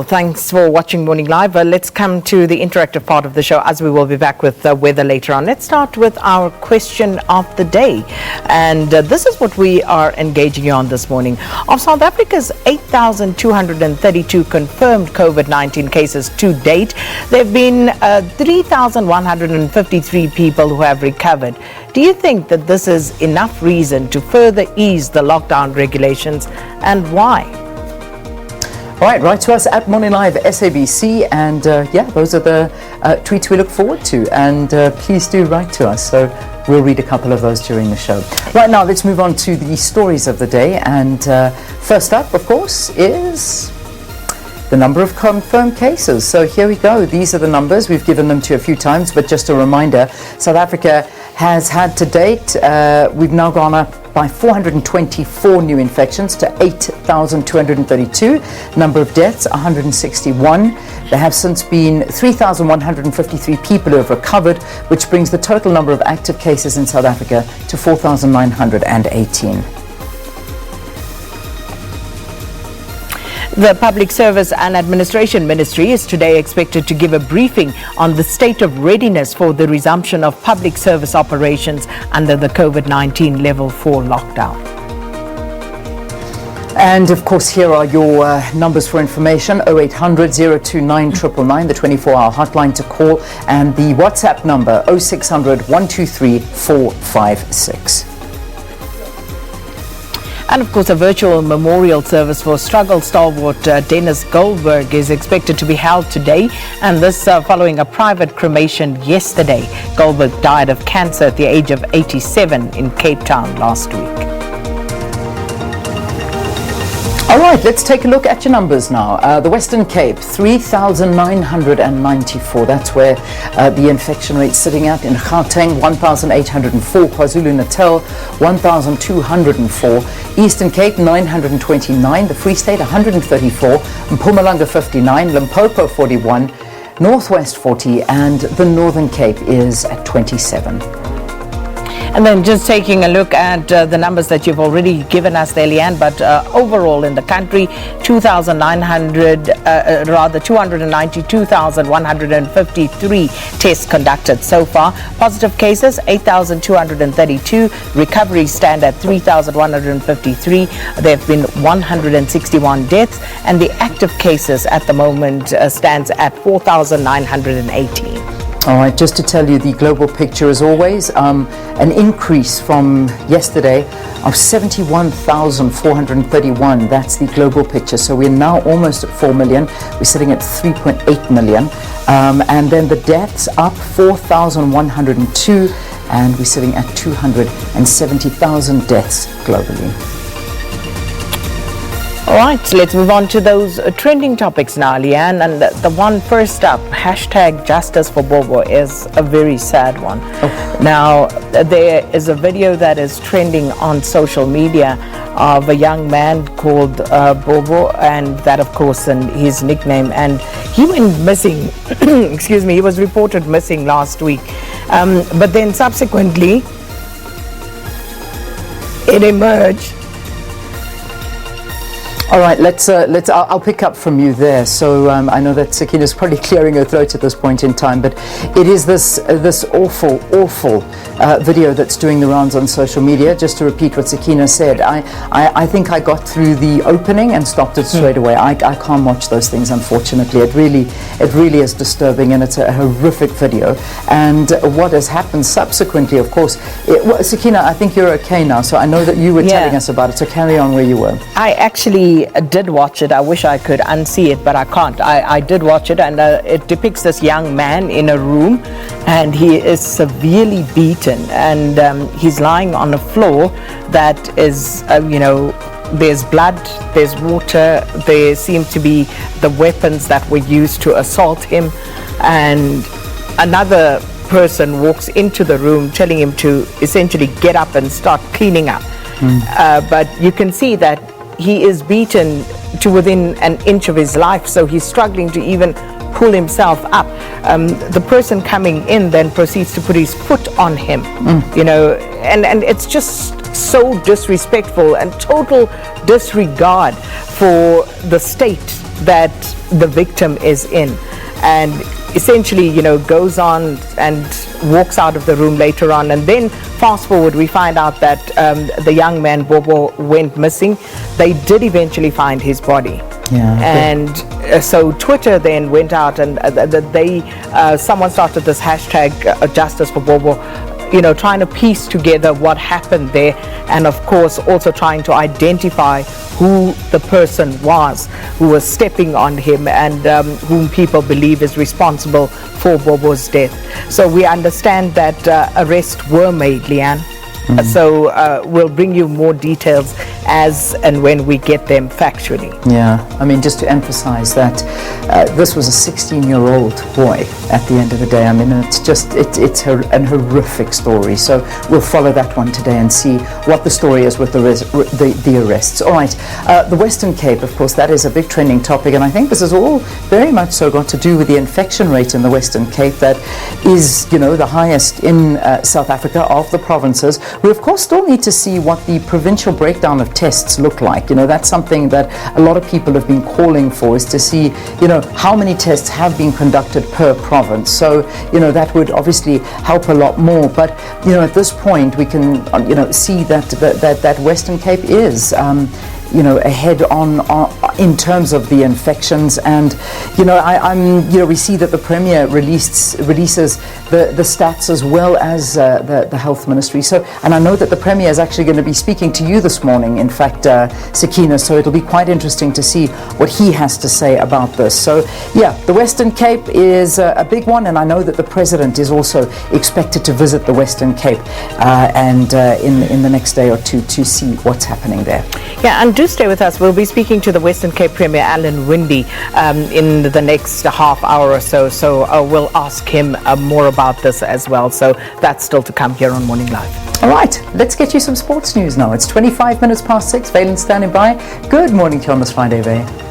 Thanks for watching Morning Live. Let's come to the interactive part of the show, as we will be back with weather later on. Let's start with our question of the day. And this is what we are engaging you on this morning. Of South Africa's 8,232 confirmed COVID-19 cases to date, there have been 3,153 people who have recovered. Do you think that this is enough reason to further ease the lockdown regulations, and why? All right, write to us at Morning Live SABC, and those are the tweets we look forward to, and please do write to us. So we'll read a couple of those during the show. Right now, let's move on to the stories of the day, and first up, of course, is the number of confirmed cases. So here we go. These are the numbers. We've given them to you a few times, but just a reminder, South Africa has had to date, we've now gone up by 424 new infections to 8,232. Number of deaths, 161. There have since been 3,153 people who have recovered, which brings the total number of active cases in South Africa to 4,918. The Public Service and Administration Ministry is today expected to give a briefing on the state of readiness for the resumption of public service operations under the COVID-19 Level 4 lockdown. And of course, here are your numbers for information: 0800 029 999, the 24-hour hotline to call, and the WhatsApp number 0600 123 456. And of course, a virtual memorial service for struggle stalwart Dennis Goldberg is expected to be held today, and this following a private cremation yesterday. Goldberg died of cancer at the age of 87 in Cape Town last week. All right, let's take a look at your numbers now. The Western Cape, 3,994. That's where the infection rate's sitting at. In Gauteng, 1,804. KwaZulu-Natal, 1,204. Eastern Cape, 929. The Free State, 134. Mpumalanga, 59. Limpopo, 41. Northwest, 40. And the Northern Cape is at 27. And then just taking a look at the numbers that you've already given us there, Leanne, but overall in the country, 292,153 tests conducted so far. Positive cases, 8,232. Recoveries stand at 3,153. There have been 161 deaths, and the active cases at the moment stands at 4,918. All right, just to tell you the global picture as always, an increase from yesterday of 71,431. That's the global picture. So we're now almost at 4 million. We're sitting at 3.8 million. And then the deaths up 4,102, and we're sitting at 270,000 deaths globally. All right, so let's move on to those trending topics now, Leanne. And the one first up, hashtag JusticeForBobo, is a very sad one. Oh. Now, there is a video that is trending on social media of a young man called Bobo, and that, of course, and his nickname. And he went missing, excuse me, he was reported missing last week. But then subsequently, it emerged. All right, I'll pick up from you there. So I know that Sakina's probably clearing her throat at this point in time, but it is this awful video that's doing the rounds on social media. Just to repeat what Sakina said, I think I got through the opening and stopped it straight away. I can't watch those things, unfortunately. It really is disturbing, and it's a horrific video. And what has happened subsequently, of course, Sakina, I think you're okay now. So I know that you were telling us about it. So carry on where you were. I actually did watch it. I wish I could unsee it, but I can't. I did watch it, and it depicts this young man in a room, and he is severely beaten, and he's lying on a floor that is, there's blood, there's water, there seem to be the weapons that were used to assault him, and another person walks into the room telling him to essentially get up and start cleaning up. But you can see that he is beaten to within an inch of his life, so he's struggling to even pull himself up. The person coming in then proceeds to put his foot on him, and it's just so disrespectful and total disregard for the state that the victim is in, and essentially, goes on and walks out of the room later on. And then fast forward, we find out that the young man Bobo went missing. They did eventually find his body. Yeah. And so Twitter then went out and someone started this hashtag JusticeForBobo, trying to piece together what happened there, and of course also trying to identify who the person was who was stepping on him and whom people believe is responsible for Bobo's death. So we understand that arrests were made, Leanne. So we'll bring you more details as and when we get them factually. Yeah, I mean, just to emphasize that this was a 16-year-old boy at the end of the day. I mean, it's an horrific story. So we'll follow that one today and see what the story is with the arrests. All right, the Western Cape, of course, that is a big trending topic, and I think this is all very much so got to do with the infection rate in the Western Cape that is, the highest in South Africa of the provinces. We, of course, still need to see what the provincial breakdown of tests look like. That's something that a lot of people have been calling for, is to see, how many tests have been conducted per province. So, that would obviously help a lot more. But, at this point, we can, see that Western Cape is, ahead on in terms of the infections. And we see that the Premier releases the stats as well as the Health Ministry. So, and I know that the Premier is actually going to be speaking to you this morning, in fact, Sakina, so it'll be quite interesting to see what he has to say about this. So yeah, the Western Cape is a big one, and I know that the President is also expected to visit the Western Cape and in the next day or two to see what's happening there. Yeah, and do stay with us. We'll be speaking to the Western Cape Premier, Alan Winde, in the next half hour or so. So we'll ask him more about this as well. So that's still to come here on Morning Live. All right, let's get you some sports news now. It's 25 minutes past 6. Valen standing by. Good morning to you on this Friday, Vay.